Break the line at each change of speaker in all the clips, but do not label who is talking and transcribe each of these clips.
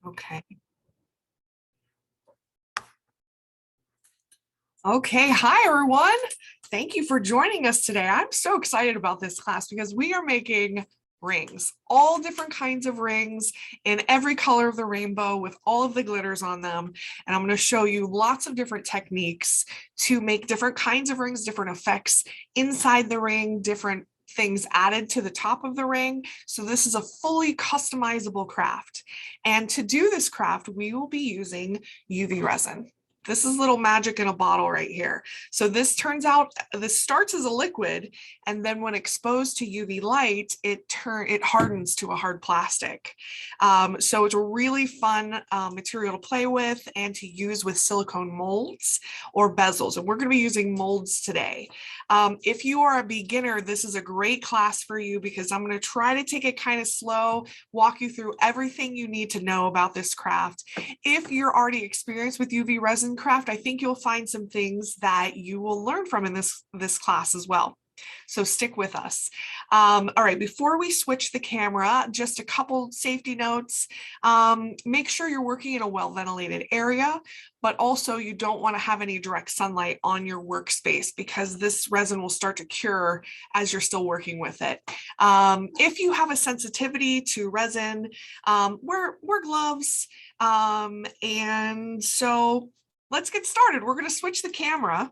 Okay. Okay, hi everyone. Thank you for joining us today. I'm so excited about this class because we are making rings, all different kinds of rings in every color of the rainbow with all of the glitters on them. And I'm going to show you lots of different techniques to make different kinds of rings, different effects inside the ring, different things added to the top of the ring. So this is a fully customizable craft. And to do this craft, we will be using UV resin. This is little magic in a bottle right here. So this starts as a liquid, and then when exposed to UV light, it hardens to a hard plastic. So it's a really fun material to play with and to use with silicone molds or bezels. And we're going to be using molds today. If you are a beginner, this is a great class for you because I'm going to try to take it kind of slow, walk you through everything you need to know about this craft. If you're already experienced with UV resin craft, I think you'll find some things that you will learn from in this class as well. So stick with us. All right, before we switch the camera, just a couple safety notes. Make sure you're working in a well-ventilated area, but also you don't want to have any direct sunlight on your workspace because this resin will start to cure as you're still working with it. If you have a sensitivity to resin, wear gloves. And so let's get started. We're going to switch the camera.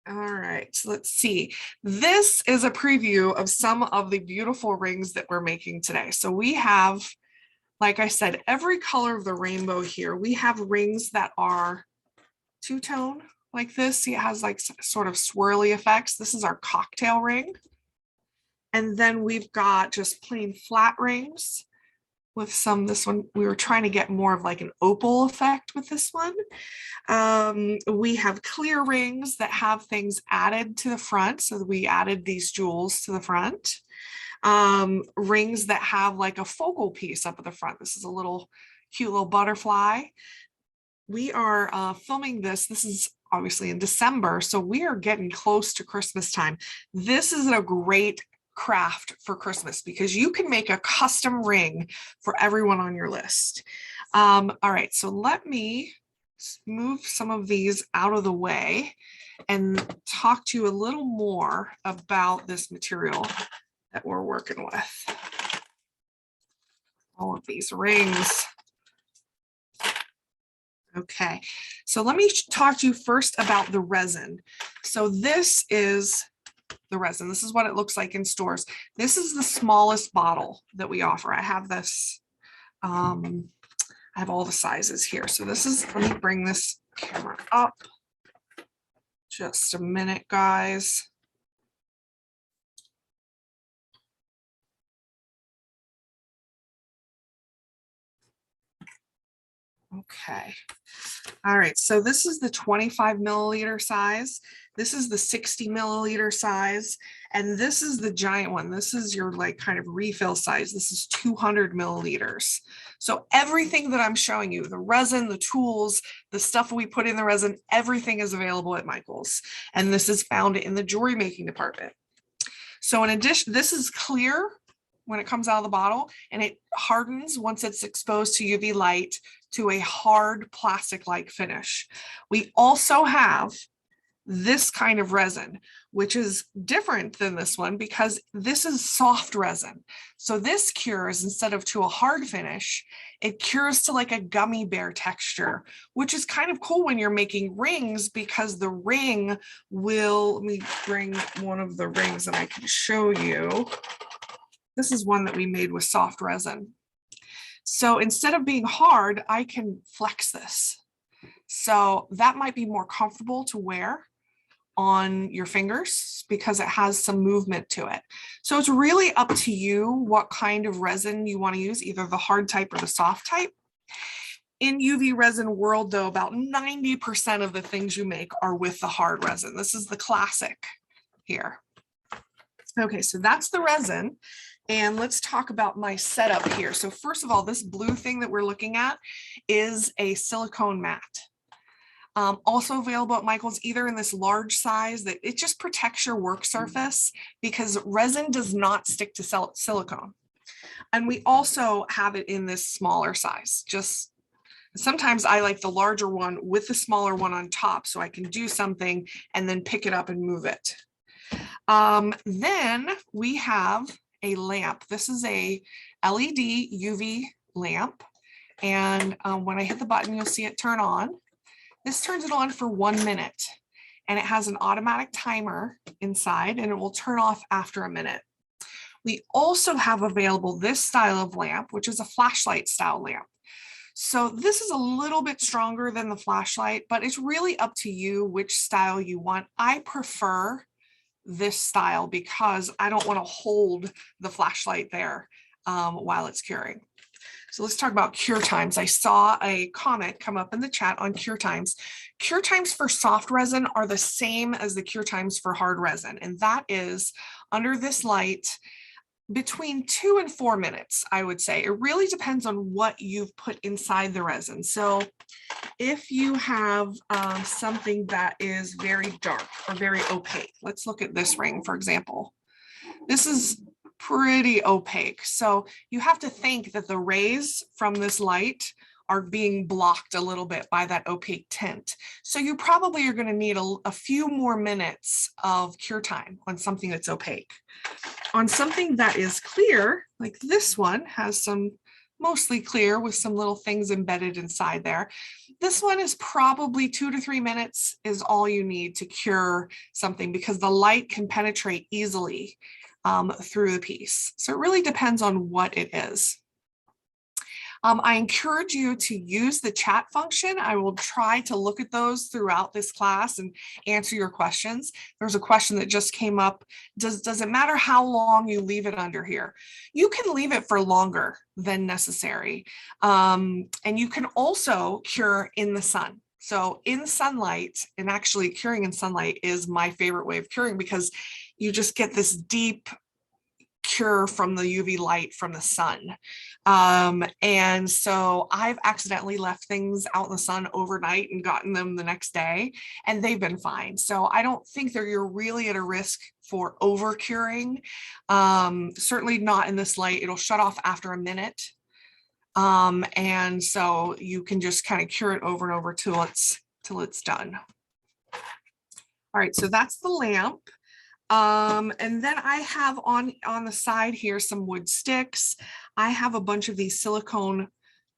All right, so let's see. This is a preview of some of the beautiful rings that we're making today. So we have, like I said, every color of the rainbow here. We have rings that are two-tone like this. See, it has like sort of swirly effects. This is our cocktail ring. And then we've got just plain flat rings with this one, we were trying to get more of like an opal effect with this one. We have clear rings that have things added to the front. So we added these jewels to the front. Rings that have like a focal piece up at the front. This is a cute little butterfly. We are filming this. This is obviously in December. So we are getting close to Christmas time. This is a great craft for Christmas because you can make a custom ring for everyone on your list. All right, so let me move some of these out of the way and talk to you a little more about this material that we're working with. All of these rings. Okay, so let me talk to you first about the resin. So this is the resin. This is what it looks like in stores. This is the smallest bottle that we offer. I have this, I have all the sizes here. So this is, let me bring this camera up. Just a minute, guys. Okay. All right, so this is the 25 milliliter size. This is the 60 milliliter size, and this is the giant one. This is your like kind of refill size. This is 200 milliliters. So everything that I'm showing you, the resin, the tools, the stuff we put in the resin, everything is available at Michael's. And this is found in the jewelry making department. So in addition, this is clear when it comes out of the bottle, and it hardens once it's exposed to UV light to a hard plastic-like finish. We also have this kind of resin, which is different than this one because this is soft resin. So this cures, instead of to a hard finish, it cures to like a gummy bear texture, which is kind of cool when you're making rings because the ring will, let me bring one of the rings that I can show you. This is one that we made with soft resin. So instead of being hard, I can flex this. So that might be more comfortable to wear on your fingers because it has some movement to it. So it's really up to you what kind of resin you want to use, either the hard type or the soft type. In UV resin world though, about 90% of the things you make are with the hard resin. This is the classic here. Okay, so that's the resin. And let's talk about my setup here. So first of all, this blue thing that we're looking at is a silicone mat. Also available at Michael's, either in this large size that it just protects your work surface because resin does not stick to silicone. And we also have it in this smaller size. Just sometimes I like the larger one with the smaller one on top so I can do something and then pick it up and move it. Then we have a lamp. This is a LED UV lamp. And when I hit the button, you'll see it turn on. This turns it on for 1 minute. And it has an automatic timer inside and it will turn off after a minute. We also have available this style of lamp, which is a flashlight style lamp. So this is a little bit stronger than the flashlight, but it's really up to you which style you want. I prefer this style because I don't want to hold the flashlight there while it's curing. So let's talk about cure times. I saw a comment come up in the chat on cure times. Cure times for soft resin are the same as the cure times for hard resin. And that is under this light between 2 and 4 minutes, I would say. It really depends on what you've put inside the resin. So if you have something that is very dark or very opaque, let's look at this ring, for example. This is pretty opaque. So you have to think that the rays from this light are being blocked a little bit by that opaque tint. So you probably are going to need a few more minutes of cure time on something that's opaque. On something that is clear, like this one has some mostly clear with some little things embedded inside there. This one is probably 2 to 3 minutes is all you need to cure something because the light can penetrate easily through the piece. So it really depends on what it is. I encourage you to use the chat function. I will try to look at those throughout this class and answer your questions. There's a question that just came up. Does it matter how long you leave it under here? You can leave it for longer than necessary. And you can also cure in the sun. So in sunlight, and actually curing in sunlight is my favorite way of curing because you just get this deep cure from the UV light from the sun. And so I've accidentally left things out in the sun overnight and gotten them the next day, and they've been fine. So I don't think that you're really at a risk for over curing. Certainly not in this light. It'll shut off after a minute. And so you can just kind of cure it over and over till it's done. All right, so that's the lamp. And then I have on the side here some wood sticks. I have a bunch of these silicone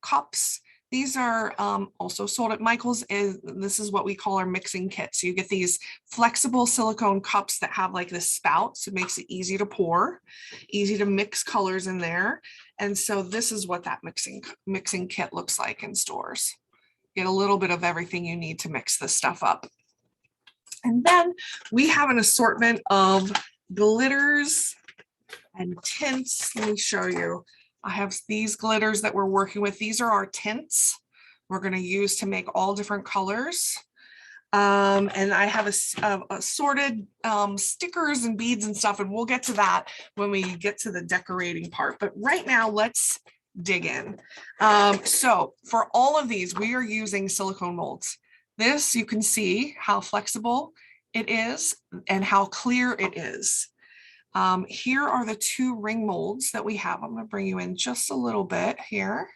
cups. These are also sold at Michael's, and this is what we call our mixing kit. So you get these flexible silicone cups that have like this spout, so it makes it easy to pour, easy to mix colors in there. And so this is what that mixing kit looks like in stores. Get a little bit of everything you need to mix this stuff up. And then we have an assortment of glitters and tints. Let me show you. I have these glitters that we're working with. These are our tints we're going to use to make all different colors. And I have assorted stickers and beads and stuff, and we'll get to that when we get to the decorating part. But right now, let's dig in. So for all of these, we are using silicone molds. This, you can see how flexible it is and how clear it is. Here are the 2 ring molds that we have. I'm going to bring you in just a little bit here.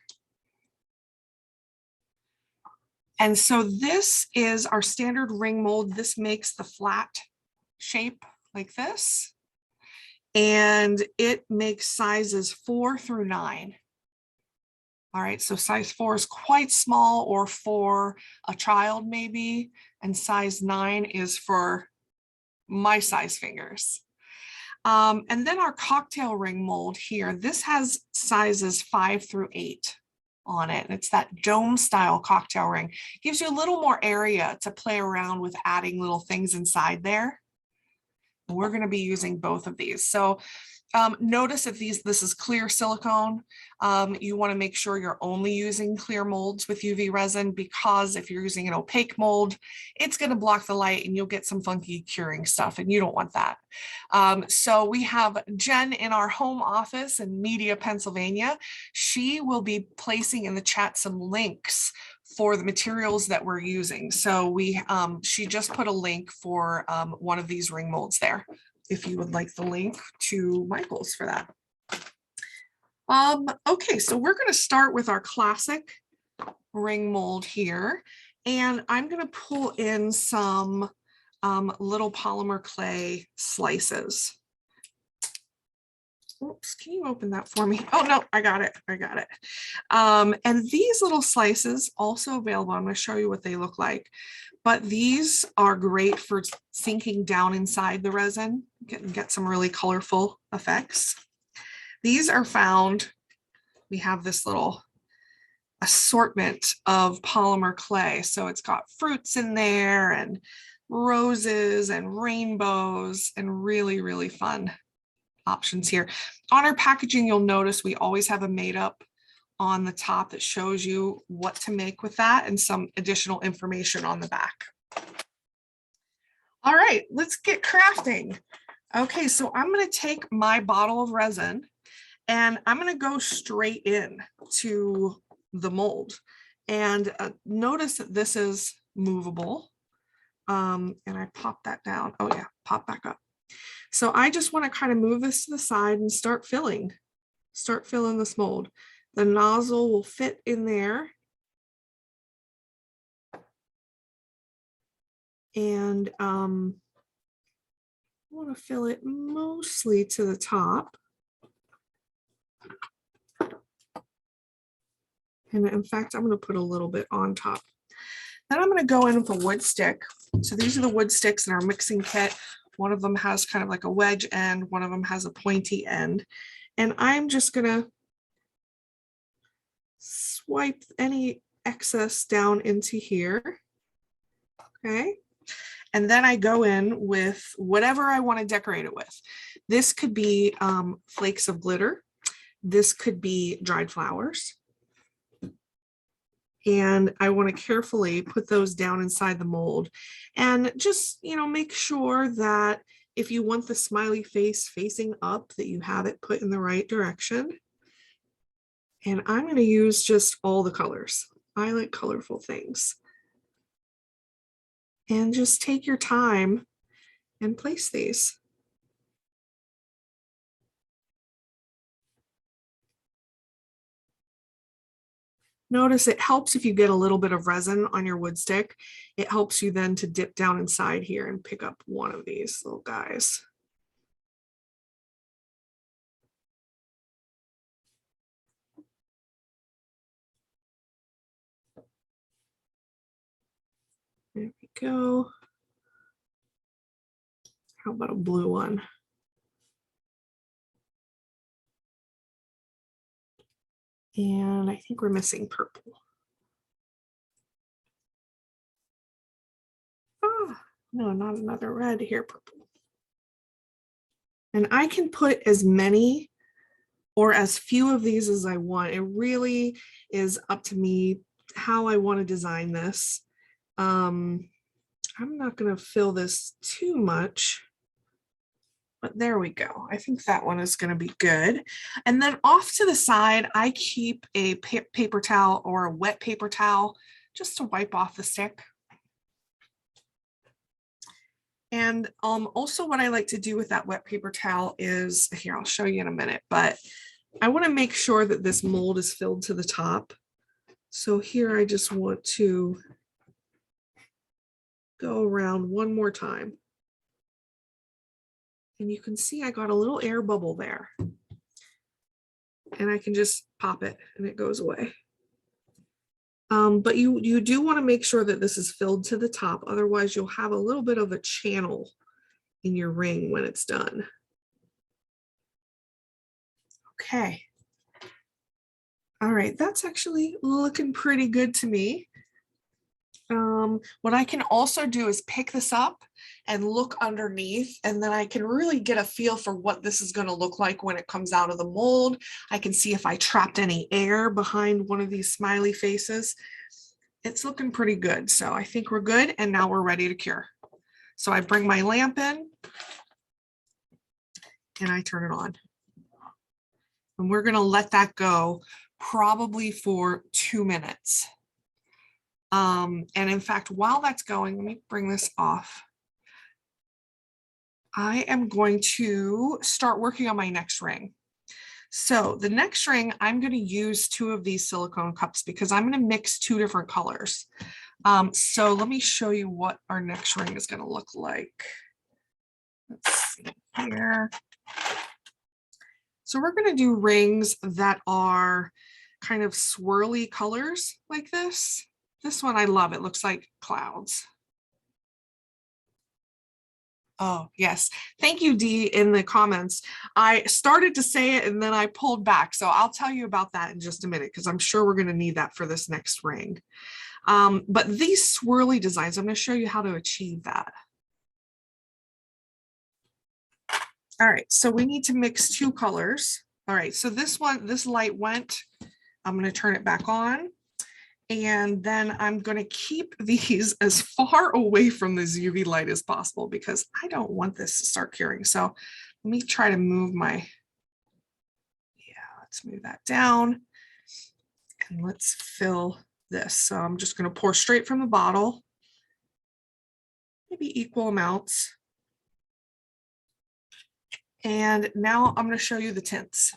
And so this is our standard ring mold. This makes the flat shape like this. And it makes sizes 4 through 9. All right, so size 4 is quite small or for a child maybe, and size 9 is for my size fingers. And then our cocktail ring mold here, this has sizes 5 through 8 on it. And it's that dome style cocktail ring. Gives you a little more area to play around with adding little things inside there. We're going to be using both of these. So notice if this is clear silicone, you want to make sure you're only using clear molds with UV resin, because if you're using an opaque mold, it's going to block the light and you'll get some funky curing stuff, and you don't want that. So we have Jen in our home office in Media, Pennsylvania. She will be placing in the chat some links for the materials that we're using. So she just put a link for one of these ring molds there, if you would like the link to Michael's for that. Okay, so we're going to start with our classic ring mold here, and I'm going to pull in some little polymer clay slices. Oops, can you open that for me? Oh no, I got it. And these little slices also available. I'm going to show you what they look like, but these are great for sinking down inside the resin, get some really colorful effects. These are found, we have this little assortment of polymer clay. So it's got fruits in there and roses and rainbows and really, really fun options here. On our packaging, you'll notice we always have a made up on the top that shows you what to make with that and some additional information on the back. All right, let's get crafting. Okay, so I'm going to take my bottle of resin and I'm going to go straight in to the mold. And notice that this is movable. And I pop that down. Oh yeah, pop back up. So I just want to kind of move this to the side and start filling this mold. The nozzle will fit in there. And I want to fill it mostly to the top. And in fact, I'm going to put a little bit on top. Then I'm going to go in with a wood stick. So these are the wood sticks in our mixing kit. One of them has kind of like a wedge end. One of them has a pointy end. And I'm just going to swipe any excess down into here. Okay. And then I go in with whatever I want to decorate it with. This could be flakes of glitter. This could be dried flowers. And I want to carefully put those down inside the mold and just, make sure that if you want the smiley face facing up, that you have it put in the right direction. And I'm going to use just all the colors. I like colorful things. And just take your time and place these. Notice it helps if you get a little bit of resin on your wood stick. It helps you then to dip down inside here and pick up one of these little guys. There we go. How about a blue one? And I think we're missing purple. Oh, no, not another red here, purple. And I can put as many or as few of these as I want. It really is up to me how I want to design this. I'm not going to fill this too much. But there we go. I think that one is going to be good. And then off to the side, I keep a paper towel or a wet paper towel just to wipe off the stick. And also what I like to do with that wet paper towel is, here, I'll show you in a minute, but I want to make sure that this mold is filled to the top. So here I just want to go around one more time. And you can see I got a little air bubble there. And I can just pop it and it goes away. But you do want to make sure that this is filled to the top. Otherwise, you'll have a little bit of a channel in your ring when it's done. Okay. All right, that's actually looking pretty good to me. What I can also do is pick this up and look underneath, and then I can really get a feel for what this is going to look like when it comes out of the mold. I can see if I trapped any air behind one of these smiley faces. It's looking pretty good. So I think we're good. And now we're ready to cure. So I bring my lamp in and I turn it on. And we're going to let that go probably for 2 minutes. And in fact, while that's going, let me bring this off. I am going to start working on my next ring. So the next ring, I'm going to use 2 of these silicone cups because I'm going to mix 2 different colors. So let me show you what our next ring is going to look like. Let's see here. So we're going to do rings that are kind of swirly colors like this. This one, I love. It looks like clouds. Oh, yes. Thank you, Dee, in the comments. I started to say it and then I pulled back. So I'll tell you about that in just a minute because I'm sure we're going to need that for this next ring. But these swirly designs, I'm going to show you how to achieve that. All right, so we need to mix 2 colors. All right, so this one, this light went. I'm going to turn it back on. And then I'm going to keep these as far away from this UV light as possible because I don't want this to start curing. So let me try to move my, let's move that down. And let's fill this. So I'm just going to pour straight from the bottle, maybe equal amounts. And now I'm going to show you the tints.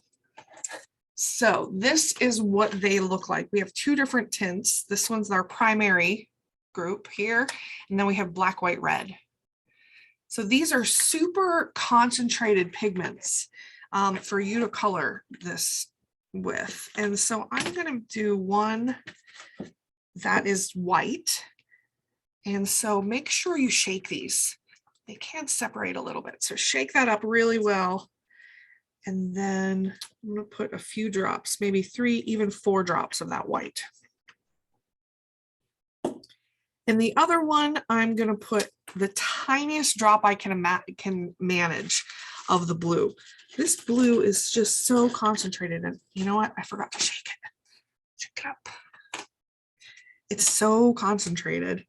So this is what they look like. We have 2 different tints. This one's our primary group here, and then we have black, white, red. So these are super concentrated pigments for you to color this with. And so I'm going to do one that is white. And so make sure you shake these. They can separate a little bit. So shake that up really well. And then I'm going to put a few drops, maybe 3, even 4 drops of that white. In the other one, I'm going to put the tiniest drop I can manage of the blue. This blue is just so concentrated. And you know what? I forgot to shake it. Shake it up. It's so concentrated.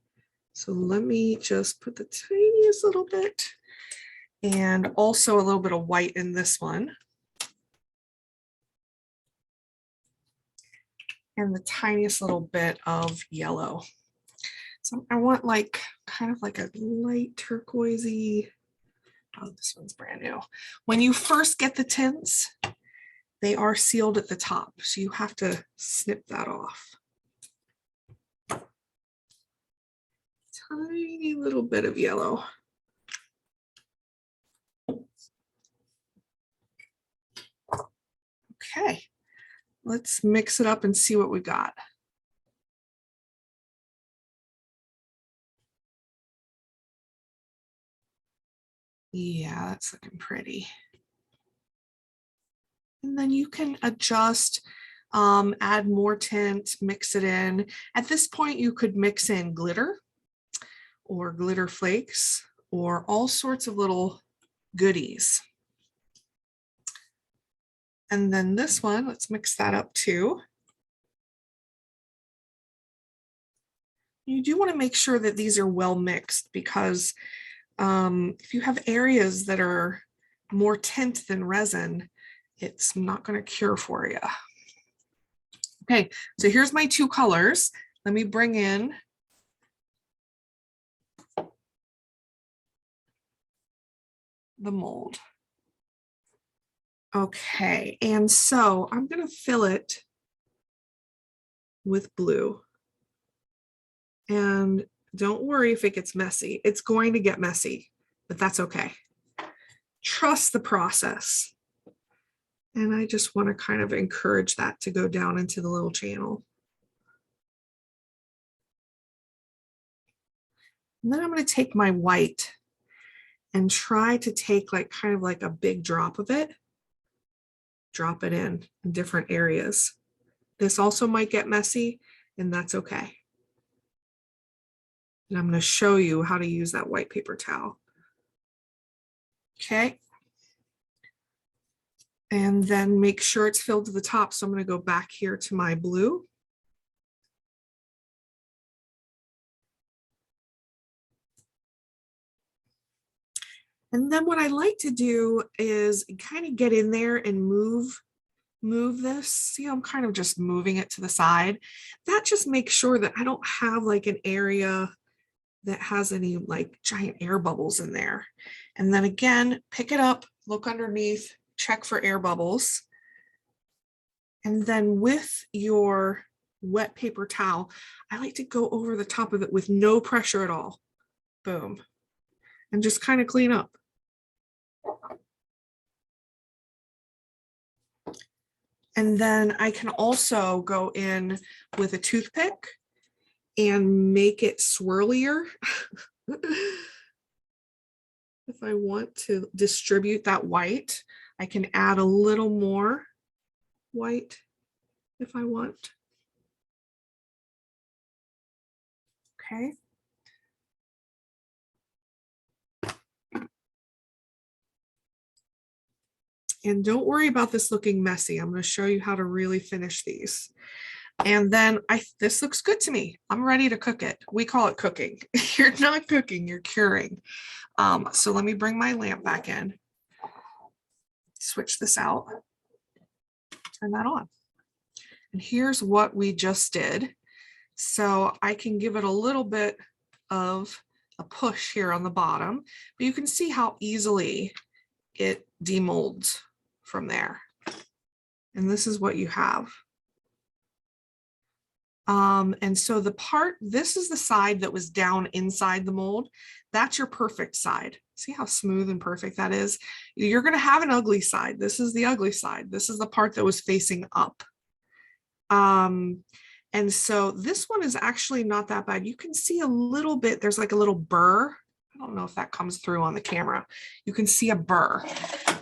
So let me just put the tiniest little bit and also a little bit of white in this one. And the tiniest little bit of yellow. So I want like kind of like a light turquoisey. Oh, this one's brand new. When you first get the tints, they are sealed at the top. So you have to snip that off. Tiny little bit of yellow. Okay. Let's mix it up and see what we got. Yeah, that's looking pretty. And then you can adjust, add more tint, mix it in. At this point, you could mix in glitter or glitter flakes or all sorts of little goodies. And then this one, let's mix that up too. You do want to make sure that these are well mixed because if you have areas that are more tint than resin, it's not going to cure for you. Okay, so here's my 2 colors. Let me bring in the mold. Okay, and so I'm going to fill it with blue. And don't worry if it gets messy. It's going to get messy, but that's okay. Trust the process. And I just want to kind of encourage that to go down into the little channel. And then I'm going to take my white and try to take like kind of like a big drop of it. Drop it in different areas. This also might get messy, and that's okay. And I'm going to show you how to use that white paper towel. Okay. And then make sure it's filled to the top. So I'm going to go back here to my blue. And then what I like to do is kind of get in there and move this. See, I'm kind of just moving it to the side. That just makes sure that I don't have like an area that has any like giant air bubbles in there. And then again, pick it up, look underneath, check for air bubbles. And then with your wet paper towel, I like to go over the top of it with no pressure at all. Boom. And just kind of clean up. And then I can also go in with a toothpick and make it swirlier. If I want to distribute that white, I can add a little more white if I want. Okay. And don't worry about this looking messy. I'm going to show you how to really finish these. And then this looks good to me. I'm ready to cook it. We call it cooking. You're not cooking, you're curing. So let me bring my lamp back in. Switch this out. Turn that on. And here's what we just did. So I can give it a little bit of a push here on the bottom, but you can see how easily it demolds from there. And this is what you have. And so this is the side that was down inside the mold. That's your perfect side. See how smooth and perfect that is? You're going to have an ugly side. This is the ugly side. This is the part that was facing up. And so this one is actually not that bad. You can see a little bit, there's like a little burr. I don't know if that comes through on the camera. You can see a burr.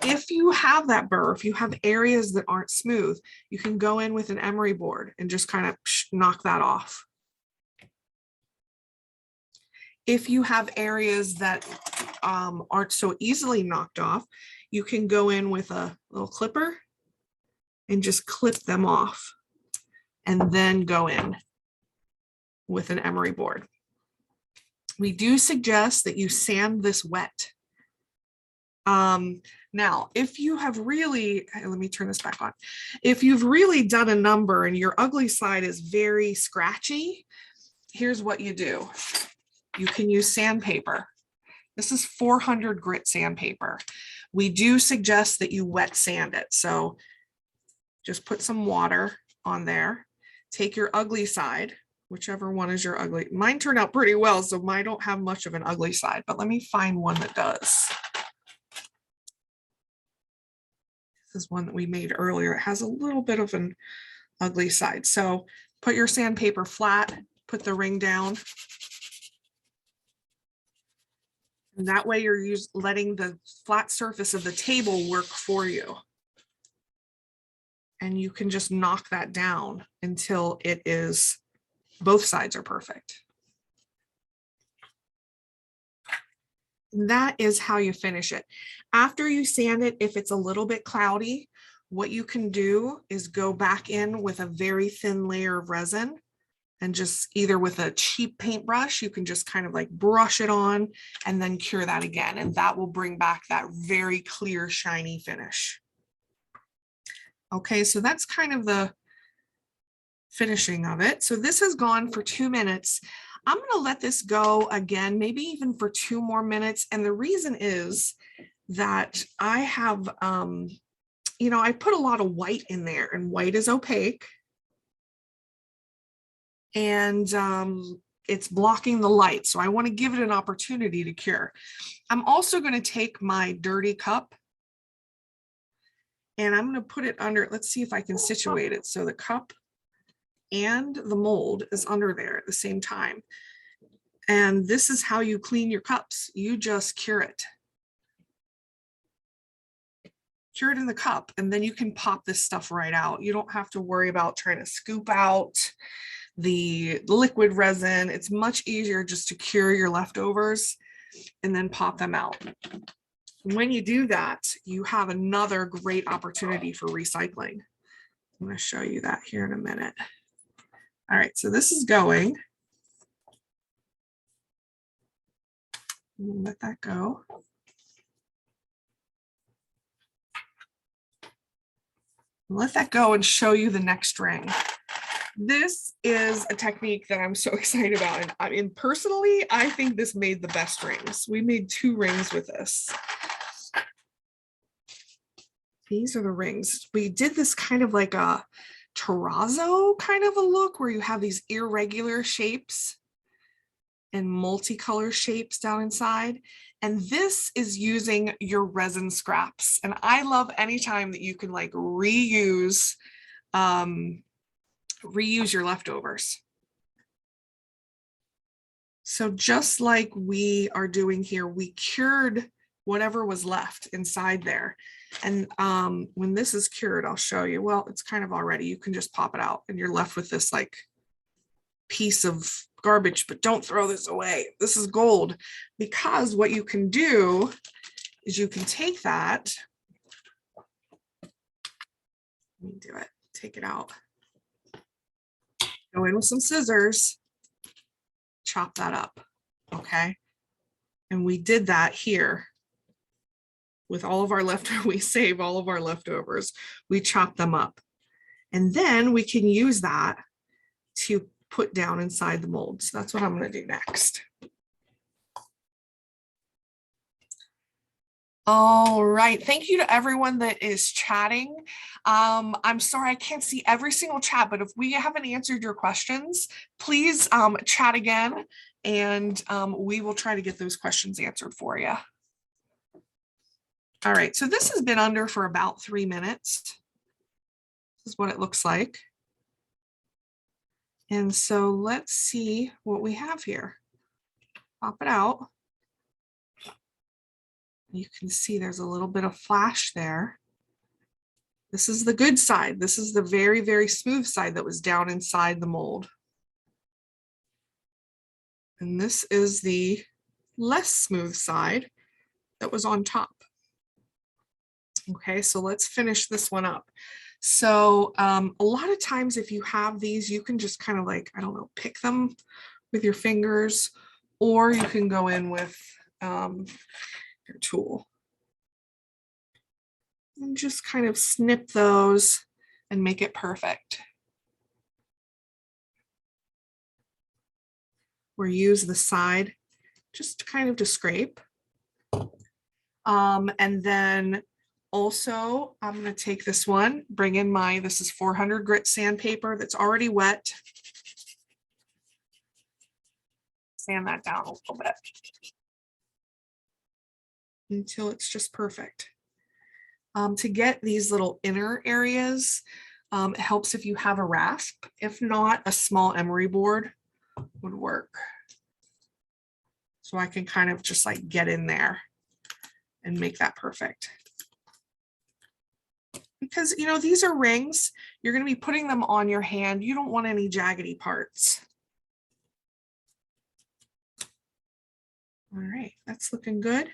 If you have that burr, if you have areas that aren't smooth, you can go in with an emery board and just kind of knock that off. If you have areas that aren't so easily knocked off, you can go in with a little clipper and just clip them off, and then go in with an emery board. We do suggest that you sand this wet. Now, if you have really, let me turn this back on. If you've really done a number and your ugly side is very scratchy, here's what you do. You can use sandpaper. This is 400 grit sandpaper. We do suggest that you wet sand it. So just put some water on there. Take your ugly side, whichever one is your ugly. Mine turned out pretty well, so mine don't have much of an ugly side, but let me find one that does. This is one that we made earlier. It has a little bit of an ugly side. So put your sandpaper flat, put the ring down. And that way you're letting the flat surface of the table work for you. And you can just knock that down until it is, both sides are perfect. And that is how you finish it. After you sand it, if it's a little bit cloudy, what you can do is go back in with a very thin layer of resin, and just either with a cheap paintbrush, you can just kind of like brush it on and then cure that again. And that will bring back that very clear, shiny finish. Okay, so that's kind of the finishing of it. So this has gone for 2 minutes. I'm going to let this go again, maybe even for 2 more minutes. And the reason is that I have, I put a lot of white in there, and white is opaque. And it's blocking the light. So I want to give it an opportunity to cure. I'm also going to take my dirty cup and I'm going to put it under, let's see if I can situate it. So the cup and the mold is under there at the same time. And this is how you clean your cups. You just cure it. Cure it in the cup, and then you can pop this stuff right out. You don't have to worry about trying to scoop out the liquid resin. It's much easier just to cure your leftovers and then pop them out. When you do that, you have another great opportunity for recycling. I'm going to show you that here in a minute. All right, so this is going. Let that go. Let that go and show you the next ring. This is a technique that I'm so excited about. And I mean, personally, I think this made the best rings. We made 2 rings with this. These are the rings. We did this kind of like a terrazzo kind of a look where you have these irregular shapes and multicolor shapes down inside. And this is using your resin scraps. And I love anytime that you can like reuse your leftovers. So just like we are doing here, we cured whatever was left inside there. And when this is cured, I'll show you. Well, it's kind of already, you can just pop it out and you're left with this like piece of garbage, but don't throw this away. This is gold, because what you can do is you can take that. Let me do it, take it out. Go in with some scissors, chop that up, okay? And we did that here with all of our leftovers. We save all of our leftovers. We chop them up. And then we can use that to put down inside the mold. So that's what I'm going to do next. All right. Thank you to everyone that is chatting. I'm sorry I can't see every single chat, but if we haven't answered your questions, please chat again, and we will try to get those questions answered for you. All right. So this has been under for about 3 minutes. This is what it looks like. And so let's see what we have here. Pop it out. You can see there's a little bit of flash there. This is the good side. This is the very, very smooth side that was down inside the mold. And this is the less smooth side that was on top. Okay, so let's finish this one up. So a lot of times if you have these, you can just kind of like, I don't know, pick them with your fingers, or you can go in with your tool and just kind of snip those and make it perfect. Or use the side just kind of to scrape. And then also, I'm going to take this one, bring in my, this is 400 grit sandpaper that's already wet. Sand that down a little bit until it's just perfect. To get these little inner areas, it helps if you have a rasp. If not, a small emery board would work. So I can kind of just like get in there and make that perfect. Because, you know, these are rings. You're going to be putting them on your hand. You don't want any jaggedy parts. All right, that's looking good.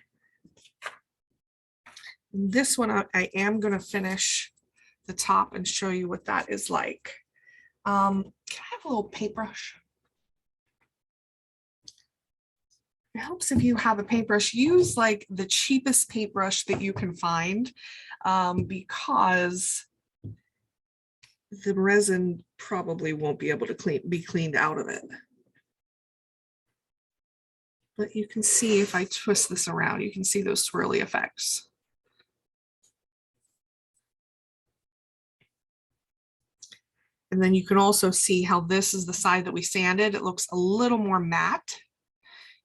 This one, I am going to finish the top and show you what that is like. Can I have a little paintbrush? It helps if you have a paintbrush. Use like the cheapest paintbrush that you can find, because the resin probably won't be able to be cleaned out of it. But you can see if I twist this around, you can see those swirly effects. And then you can also see how this is the side that we sanded. It looks a little more matte.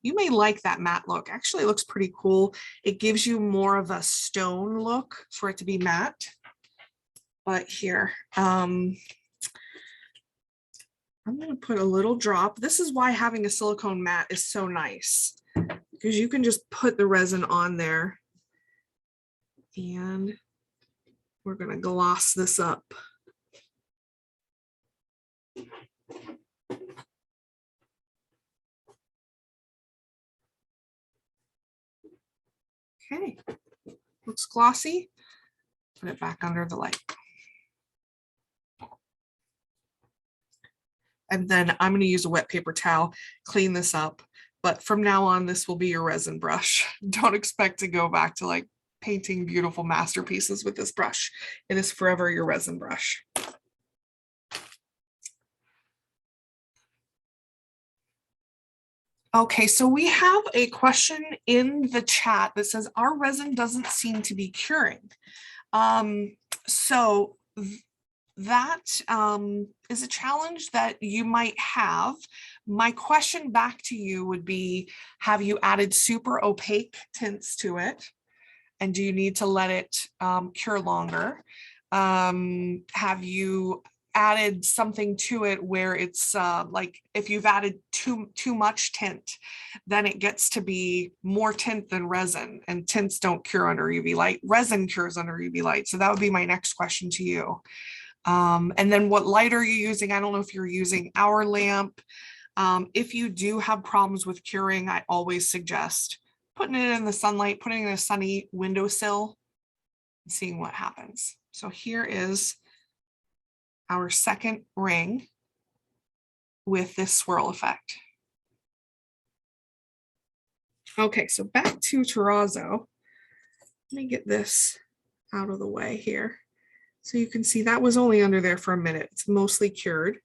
You may like that matte look. Actually, it looks pretty cool. It gives you more of a stone look for it to be matte. But here, I'm going to put a little drop. This is why having a silicone mat is so nice, because you can just put the resin on there and we're going to gloss this up. Okay, looks glossy. Put it back under the light. And then I'm going to use a wet paper towel, clean this up. But from now on, this will be your resin brush. Don't expect to go back to like painting beautiful masterpieces with this brush. It is forever your resin brush. Okay, so we have a question in the chat that says our resin doesn't seem to be curing. So that is a challenge that you might have. My question back to you would be, have you added super opaque tints to it? And do you need to let it cure longer? Have you added something to it where it's like if you've added too much tint, then it gets to be more tint than resin, and tints don't cure under UV light. Resin cures under UV light. So that would be my next question to you. And then what light are you using? I don't know if you're using our lamp. If you do have problems with curing, I always suggest putting it in the sunlight, putting it in a sunny windowsill, and seeing what happens. So here is our second ring with this swirl effect. Okay, so back to Terrazzo. Let me get this out of the way here. So you can see that was only under there for a minute. It's mostly cured.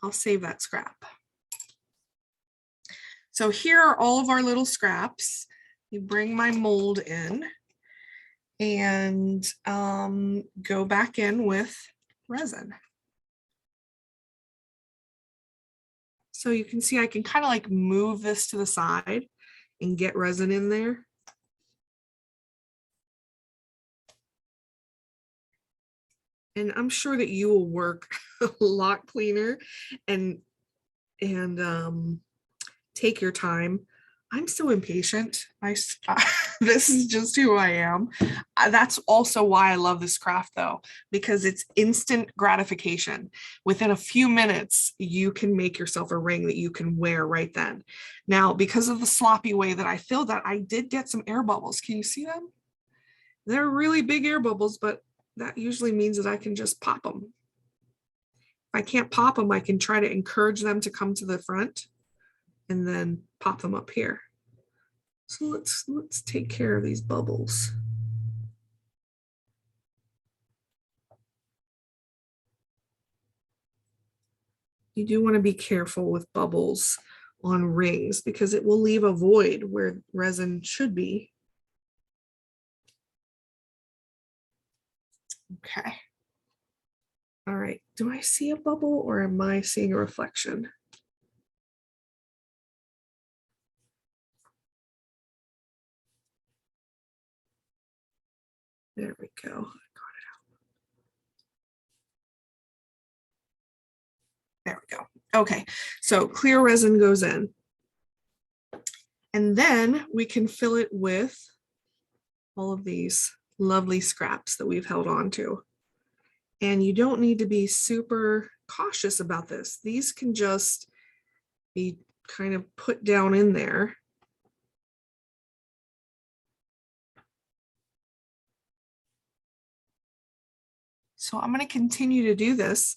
I'll save that scrap. So here are all of our little scraps. You bring my mold in and go back in with resin. So you can see I can kind of like move this to the side and get resin in there. And I'm sure that you will work a lot cleaner and take your time. I'm so impatient. This is just who I am. That's also why I love this craft though, because it's instant gratification. Within a few minutes, you can make yourself a ring that you can wear right then. Now, because of the sloppy way that I filled that, I did get some air bubbles. Can you see them? They're really big air bubbles, but that usually means that I can just pop them. If I can't pop them, I can try to encourage them to come to the front and then pop them up here. So let's take care of these bubbles. You do want to be careful with bubbles on rings because it will leave a void where resin should be. Okay. All right. Do I see a bubble or am I seeing a reflection? There we go. I got it out. There we go. Okay. So clear resin goes in. And then we can fill it with all of these lovely scraps that we've held on to. And you don't need to be super cautious about this. These can just be kind of put down in there. So I'm going to continue to do this.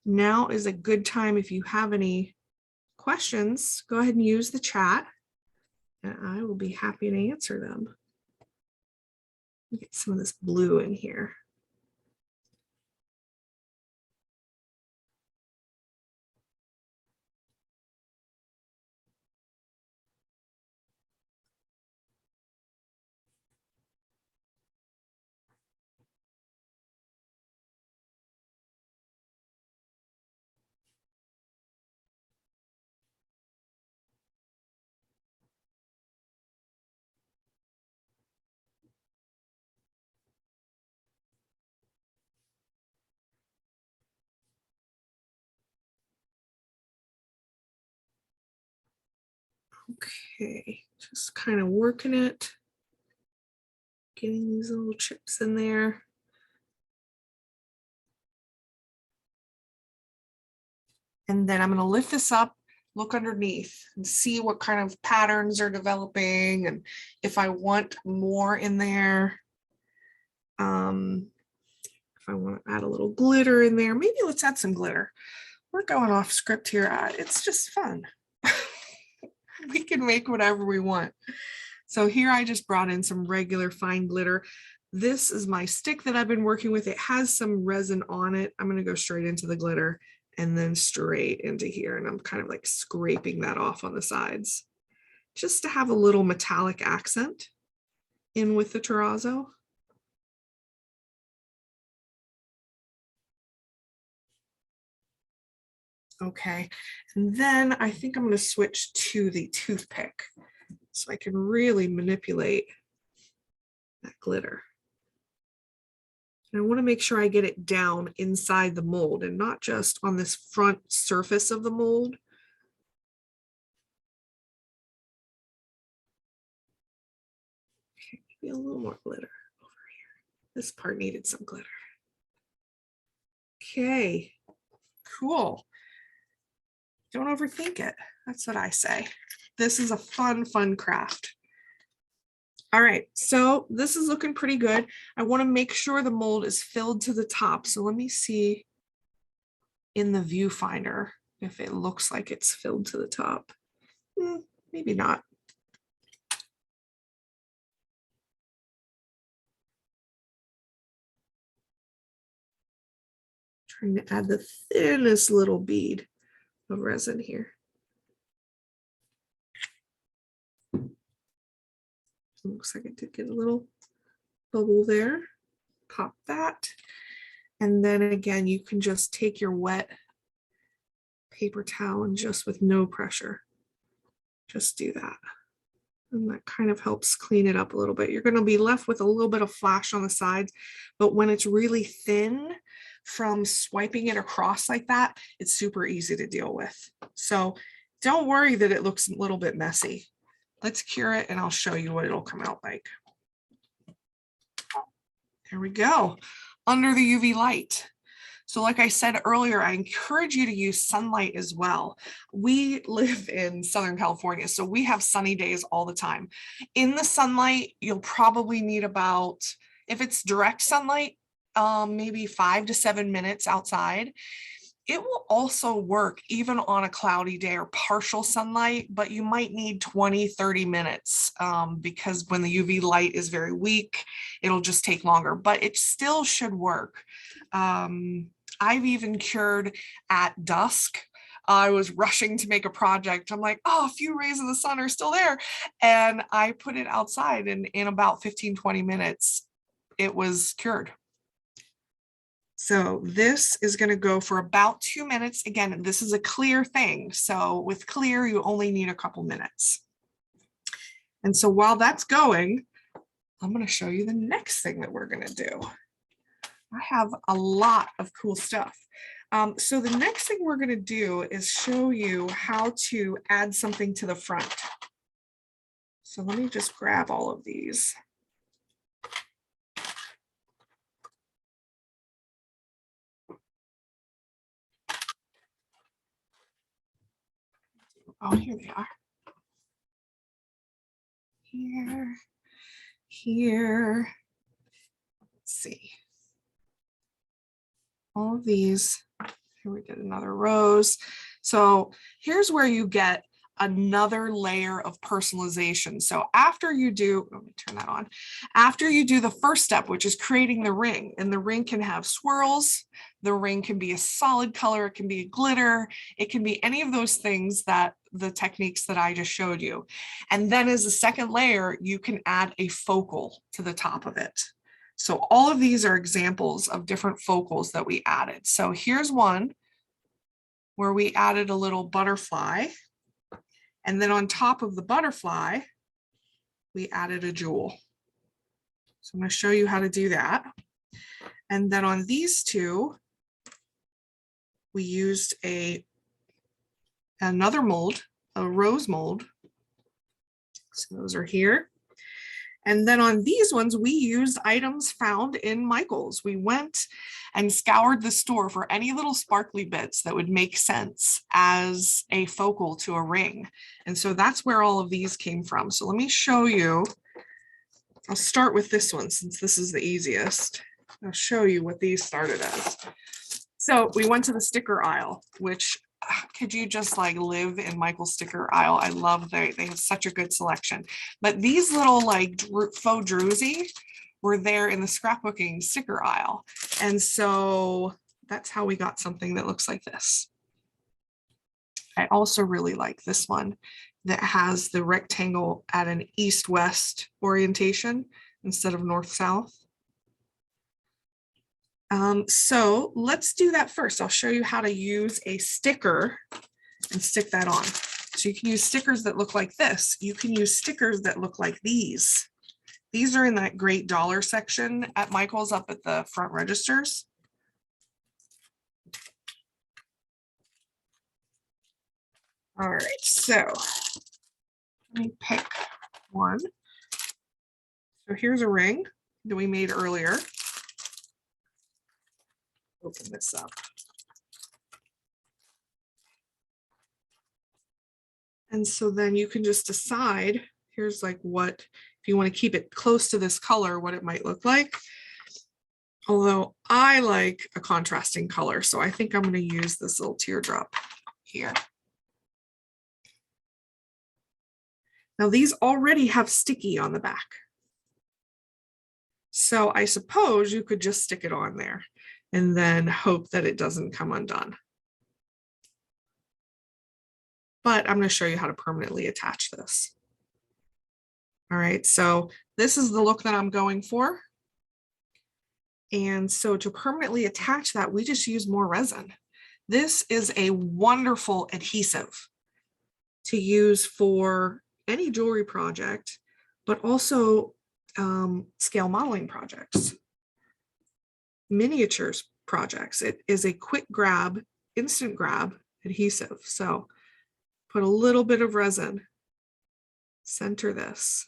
Now is a good time if you have any questions, go ahead and use the chat and I will be happy to answer them. Get some of this blue in here. Okay, just kind of working it, getting these little chips in there. And then I'm going to lift this up, look underneath and see what kind of patterns are developing and if I want more in there. If I want to add a little glitter in there, maybe let's add some glitter. We're going off script here. It's just fun. We can make whatever we want. So here I just brought in some regular fine glitter. This is my stick that I've been working with. It has some resin on it. I'm going to go straight into the glitter and then straight into here. And I'm kind of like scraping that off on the sides just to have a little metallic accent in with the terrazzo. Okay, and then I think I'm going to switch to the toothpick so I can really manipulate that glitter. And I want to make sure I get it down inside the mold and not just on this front surface of the mold. Okay, maybe a little more glitter over here. This part needed some glitter. Okay, cool. Don't overthink it. That's what I say. This is a fun craft. All right, so this is looking pretty good. I want to make sure the mold is filled to the top. So let me see in the viewfinder if it looks like it's filled to the top. Maybe not. Trying to add the thinnest little bead of resin here. Looks like it did get a little bubble there. Pop that. And then again, you can just take your wet paper towel and just with no pressure, just do that. And that kind of helps clean it up a little bit. You're going to be left with a little bit of flash on the sides, but when it's really thin from swiping it across like that, it's super easy to deal with. So don't worry that it looks a little bit messy. Let's cure it and I'll show you what it'll come out like. There we go, under the UV light. So like I said earlier, I encourage you to use sunlight as well. We live in Southern California, so we have sunny days all the time. In the sunlight, you'll probably need about, if it's direct sunlight, maybe 5 to 7 minutes outside. It will also work even on a cloudy day or partial sunlight, but you might need 20-30 minutes because when the UV light is very weak, it'll just take longer, but it still should work. I've even cured at dusk. I was rushing to make a project. I'm like, oh, a few rays of the sun are still there. And I put it outside and in about 15-20 minutes, it was cured. So this is going to go for about 2 minutes. Again, this is a clear thing. So with clear, you only need a couple minutes. And so while that's going, I'm going to show you the next thing that we're going to do. I have a lot of cool stuff. So the next thing we're going to do is show you how to add something to the front. So let me just grab all of these. Oh, here they are. Here. Let's see. All of these. Here we get another rose. So here's where you get another layer of personalization. So after you do, let me turn that on. After you do the first step, which is creating the ring, and the ring can have swirls, the ring can be a solid color, it can be a glitter, it can be any of those things that the techniques that I just showed you. And then as a second layer, you can add a focal to the top of it. So all of these are examples of different focals that we added. So here's one where we added a little butterfly. And then on top of the butterfly, we added a jewel. So I'm going to show you how to do that. And then on these two, we used another mold, a rose mold. So those are here. And then on these ones, we used items found in Michael's. We went and scoured the store for any little sparkly bits that would make sense as a focal to a ring. And so that's where all of these came from. So let me show you. I'll start with this one since this is the easiest. I'll show you what these started as. So we went to the sticker aisle, which could you just like live in Michael's sticker aisle? I love they have such a good selection. But these little like faux druzy were there in the scrapbooking sticker aisle. And so that's how we got something that looks like this. I also really like this one that has the rectangle at an east-west orientation instead of north-south. So let's do that first. I'll show you how to use a sticker and stick that on. So you can use stickers that look like this. You can use stickers that look like these. These are in that great dollar section at Michael's up at the front registers. All right, so let me pick one. So here's a ring that we made earlier. Open this up. And so then you can just decide, here's like what, if you want to keep it close to this color, what it might look like. Although I like a contrasting color, so I think I'm going to use this little teardrop here. Now these already have sticky on the back. So I suppose you could just stick it on there and then hope that it doesn't come undone. But I'm going to show you how to permanently attach this. All right, so this is the look that I'm going for. And so to permanently attach that, we just use more resin. This is a wonderful adhesive to use for any jewelry project, but also scale modeling projects, miniatures projects. It is a quick grab, instant grab adhesive. So put a little bit of resin, center this.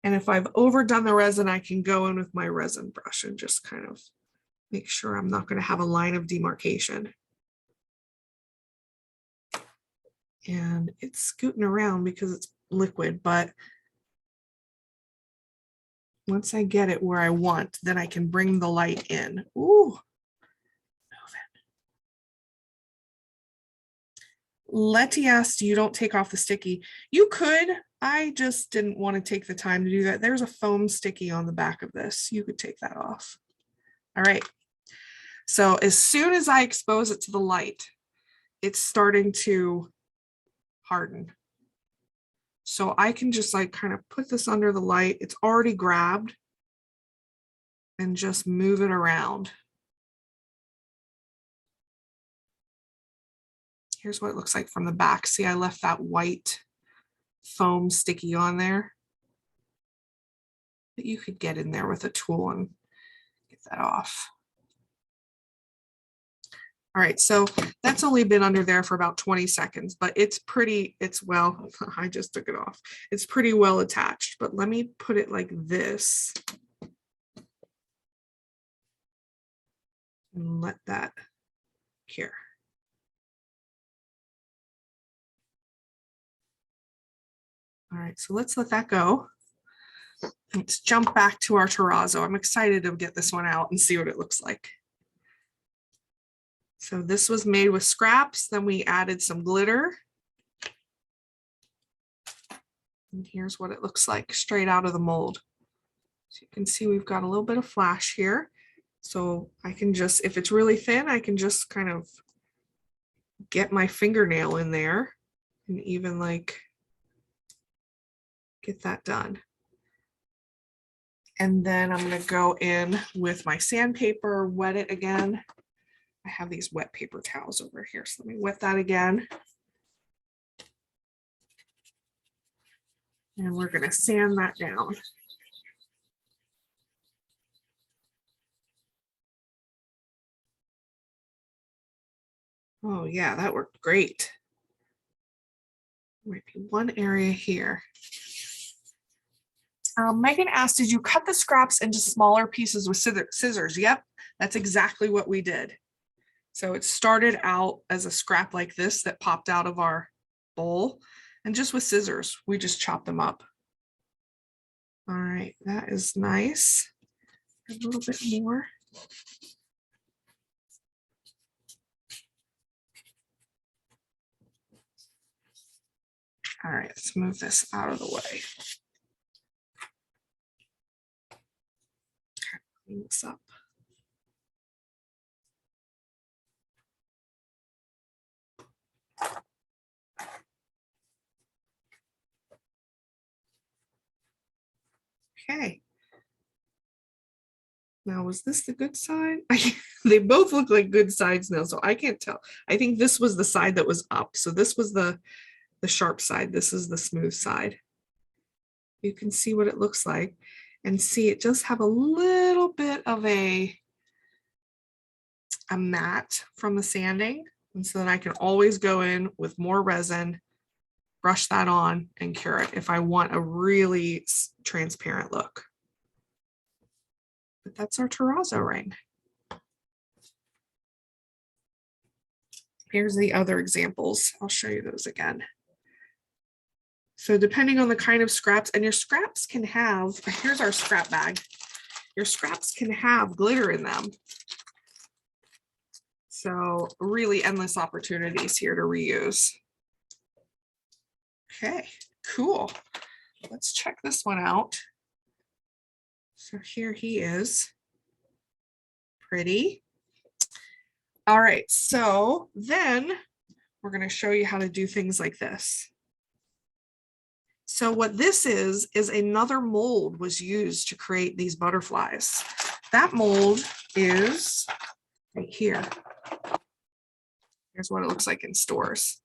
And if I've overdone the resin, I can go in with my resin brush and just kind of make sure I'm not going to have a line of demarcation. And it's scooting around because it's liquid, but once I get it where I want, then I can bring the light in. Ooh. Letty asked, you don't take off the sticky. You could. I just didn't want to take the time to do that. There's a foam sticky on the back of this. You could take that off. All right. So as soon as I expose it to the light, it's starting to harden. So I can just like kind of put this under the light. It's already grabbed and just move it around. Here's what it looks like from the back. See, I left that white foam sticky on there. But you could get in there with a tool and get that off. All right, so that's only been under there for about 20 seconds, but it's well, I just took it off. It's pretty well attached, but let me put it like this. And let that cure. All right, so let's let that go. Let's jump back to our terrazzo. I'm excited to get this one out and see what it looks like. So this was made with scraps. Then we added some glitter. And here's what it looks like straight out of the mold. So you can see we've got a little bit of flash here. So I can just, if it's really thin, I can just kind of get my fingernail in there and even like get that done. And then I'm going to go in with my sandpaper, wet it again. I have these wet paper towels over here, so let me wet that again. And we're going to sand that down. Oh yeah, that worked great. Might be one area here. Megan asked, did you cut the scraps into smaller pieces with scissors? Yep, that's exactly what we did. So it started out as a scrap like this that popped out of our bowl, and just with scissors, we just chopped them up. All right, that is nice. A little bit more. All right, let's move this out of the way. Clean this up. Okay. Now, was this the good side? They both look like good sides now, so I can't tell. I think this was the side that was up. So this was the sharp side. This is the smooth side. You can see what it looks like and see it does have a little bit of a matte from the sanding. And so then I can always go in with more resin, brush that on and cure it if I want a really transparent look. But that's our terrazzo ring. Here's the other examples. I'll show you those again. So depending on the kind of scraps, and your scraps can have, here's our scrap bag. Your scraps can have glitter in them. So really endless opportunities here to reuse. Okay, cool. Let's check this one out. So here he is. Pretty. All right, so then we're going to show you how to do things like this. So what this is another mold was used to create these butterflies. That mold is right here. Here's what it looks like in stores.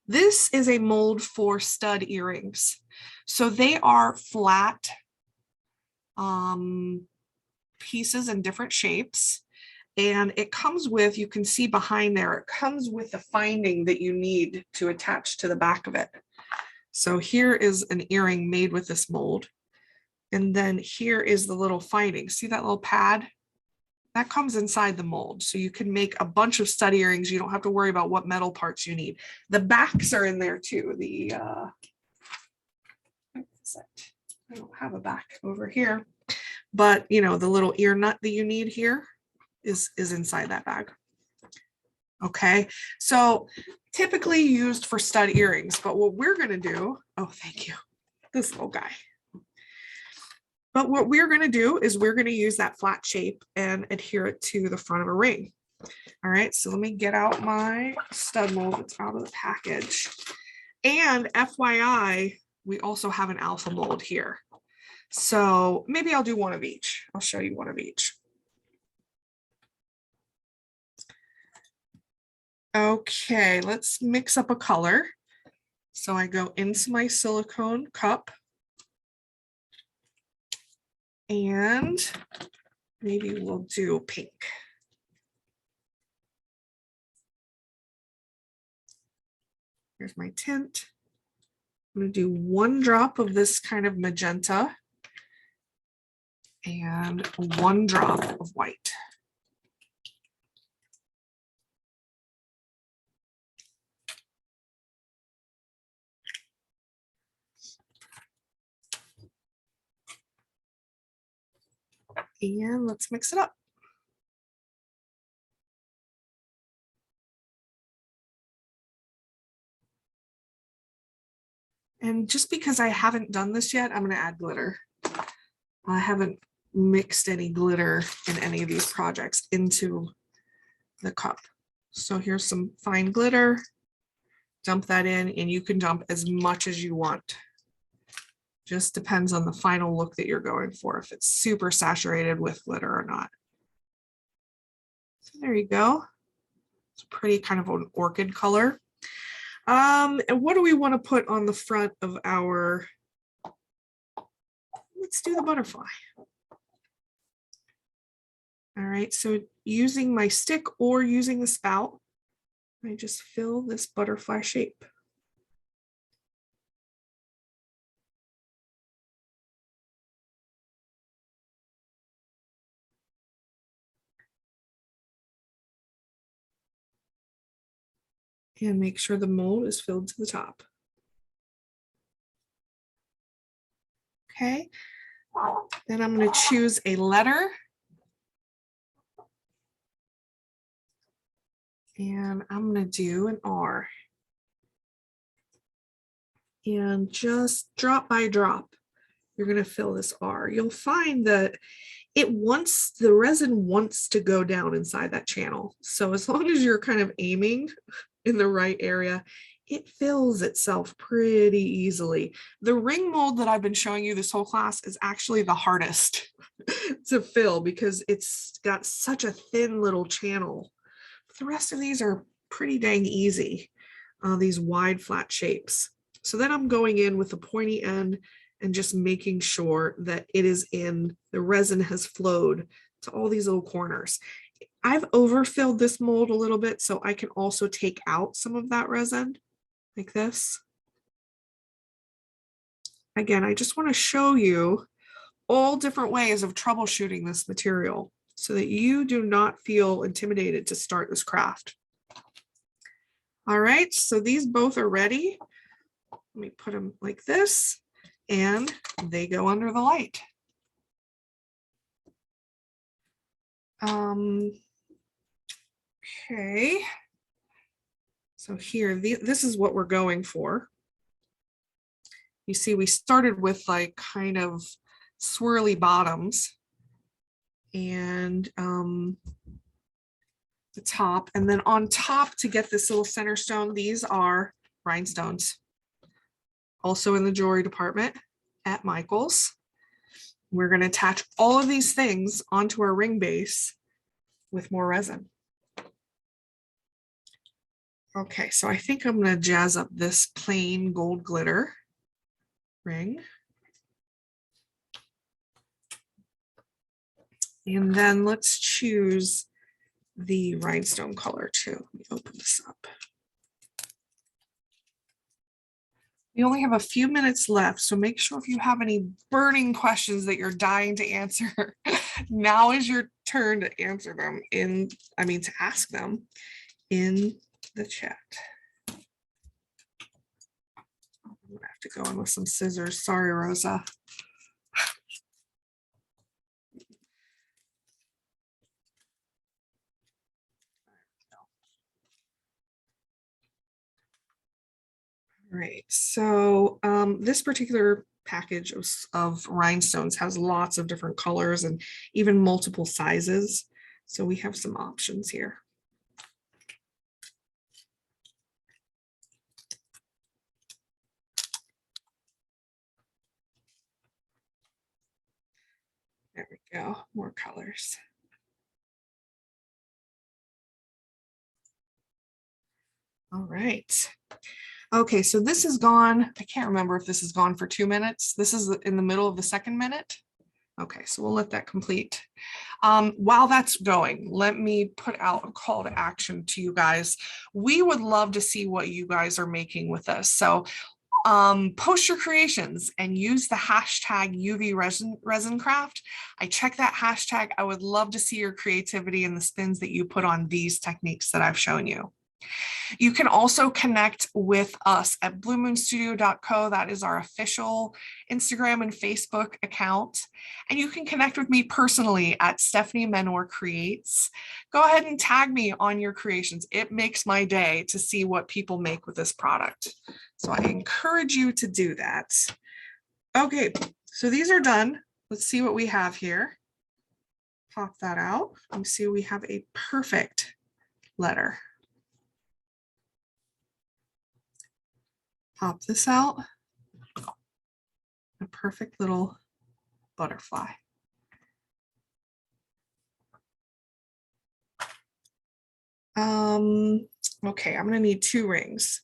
This is a mold for stud earrings. So they are flat pieces in different shapes. And it comes with, you can see behind there, it comes with the finding that you need to attach to the back of it. So here is an earring made with this mold. And then here is the little finding. See that little pad? That comes inside the mold. So you can make a bunch of stud earrings. You don't have to worry about what metal parts you need. The backs are in there too. I don't have a back over here, but you know, the little ear nut that you need here is inside that bag. Okay, so typically used for stud earrings, but what we're going to do, oh, thank you, this little guy. But what we're going to do is we're going to use that flat shape and adhere it to the front of a ring. All right, so let me get out my stud mold that's out of the package. And FYI, we also have an alpha mold here. So maybe I'll do one of each. I'll show you one of each. Okay, let's mix up a color. So I go into my silicone cup and maybe we'll do pink. Here's my tint. I'm going to do 1 drop of this kind of magenta and 1 drop of white. And let's mix it up. And just because I haven't done this yet, I'm going to add glitter. I haven't mixed any glitter in any of these projects into the cup. So here's some fine glitter. Dump that in, and you can dump as much as you want. Just depends on the final look that you're going for, if it's super saturated with glitter or not. So there you go. It's pretty kind of an orchid color. And what do we want to put on the front of our, let's do the butterfly. All right, so using my stick or using the spout, I just fill this butterfly shape. And make sure the mold is filled to the top. Okay, then I'm going to choose a letter. And I'm going to do an R. And just drop by drop, you're going to fill this R. You'll find that the resin wants to go down inside that channel. So as long as you're kind of aiming in the right area, it fills itself pretty easily. The ring mold that I've been showing you this whole class is actually the hardest to fill because it's got such a thin little channel. But the rest of these are pretty dang easy, these wide flat shapes. So then I'm going in with the pointy end and just making sure that it is in, the resin has flowed to all these little corners. I've overfilled this mold a little bit so I can also take out some of that resin like this. Again, I just want to show you all different ways of troubleshooting this material so that you do not feel intimidated to start this craft. All right, so these both are ready. Let me put them like this and they go under the light. Okay. So here, this is what we're going for. You see, we started with like kind of swirly bottoms and the top. And then on top to get this little center stone, these are rhinestones. Also in the jewelry department at Michael's. We're going to attach all of these things onto our ring base with more resin. Okay, so I think I'm going to jazz up this plain gold glitter ring. And then let's choose the rhinestone color too. Let me open this up. We only have a few minutes left, so make sure if you have any burning questions that you're dying to answer, now is your turn to answer them to ask them in the chat. I'm gonna have to go in with some scissors. Sorry, Rosa. All right, so this particular package of rhinestones has lots of different colors and even multiple sizes. So we have some options here. There we go, more colors. All right. Okay, so this is gone. I can't remember if this is gone for 2 minutes. This is in the middle of the second minute. Okay, so we'll let that complete. While that's going, let me put out a call to action to you guys. We would love to see what you guys are making with us. So post your creations and use the hashtag UV resin craft. I check that hashtag. I would love to see your creativity and the spins that you put on these techniques that I've shown you. You can also connect with us at bluemoonstudio.co. That is our official Instagram and Facebook account. And you can connect with me personally at Stephanie Menor Creates. Go ahead and tag me on your creations. It makes my day to see what people make with this product. So I encourage you to do that. Okay, so these are done. Let's see what we have here. Pop that out. Let me see, we have a perfect letter. Pop this out, a perfect little butterfly. Okay, I'm gonna need 2 rings.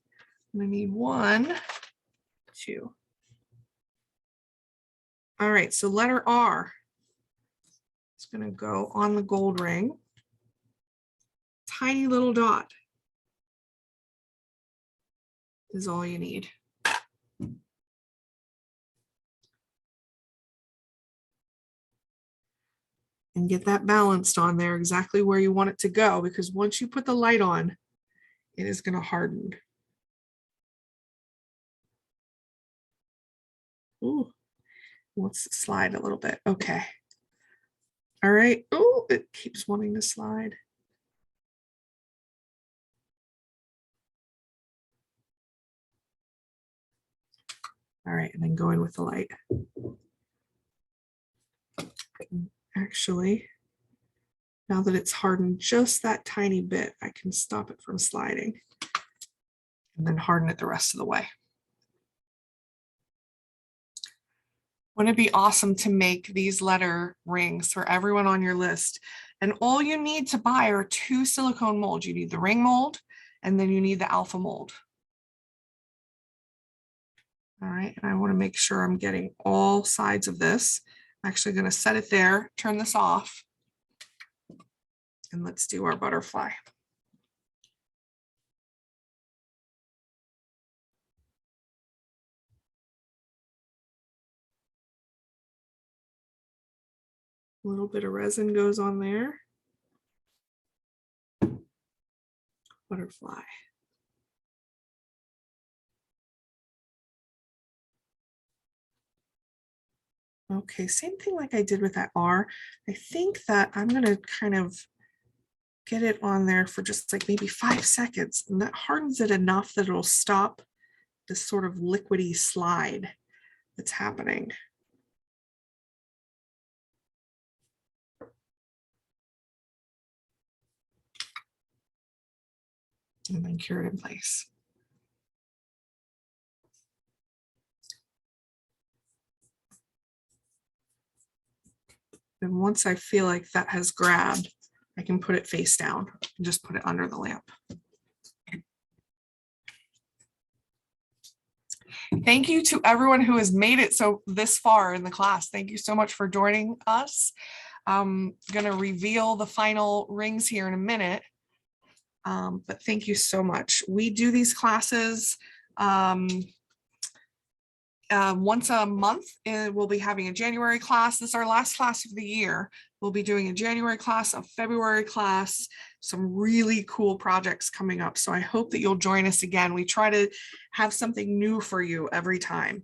I'm gonna need 1, 2. All right, so letter R. It's gonna go on the gold ring. Tiny little dot is all you need. And get that balanced on there exactly where you want it to go, because once you put the light on, it is going to harden. Ooh, let's slide a little bit. Okay. All right. Oh, it keeps wanting to slide. All right, and then go in with the light. Actually, now that it's hardened just that tiny bit, I can stop it from sliding. and then harden it the rest of the way. Wouldn't it be awesome to make these letter rings for everyone on your list? And all you need to buy are 2 silicone molds. You need the ring mold, and then you need the alpha mold. All right, and I want to make sure I'm getting all sides of this. I'm actually going to set it there, turn this off, and let's do our butterfly. A little bit of resin goes on there. Butterfly. Okay, same thing like I did with that R. I think that I'm going to kind of get it on there for just like maybe 5 seconds, and that hardens it enough that it'll stop this sort of liquidy slide that's happening. And then cure it in place. And once I feel like that has grabbed, I can put it face down and just put it under the lamp. Thank you to everyone who has made it so this far in the class. Thank you so much for joining us. I'm going to reveal the final rings here in a minute. But thank you so much. We do these classes once a month. We'll be having a January class. This is our last class of the year. We'll be doing a January class, a February class, some really cool projects coming up. So I hope that you'll join us again. We try to have something new for you every time.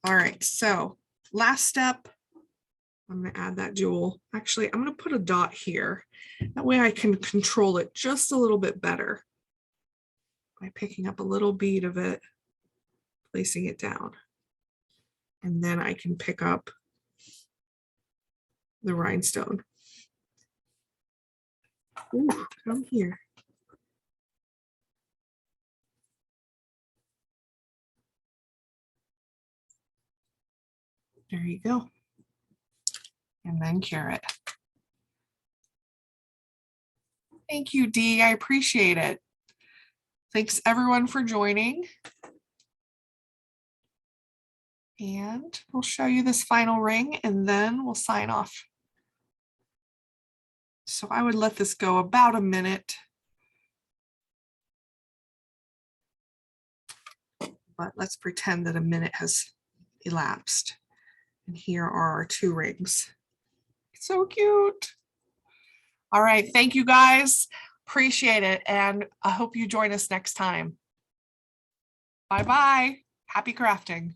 All right, so last step, I'm going to add that jewel. Actually, I'm going to put a dot here. That way I can control it just a little bit better by picking up a little bead of it, placing it down. And then I can pick up the rhinestone. Ooh, come here. There you go. And then cure it. Thank you, Dee. I appreciate it. Thanks everyone for joining. And we'll show you this final ring and then we'll sign off. So I would let this go about a minute. But let's pretend that a minute has elapsed. And here are our 2 rings. So cute. All right, thank you guys. Appreciate it. And I hope you join us next time. Bye-bye. Happy crafting.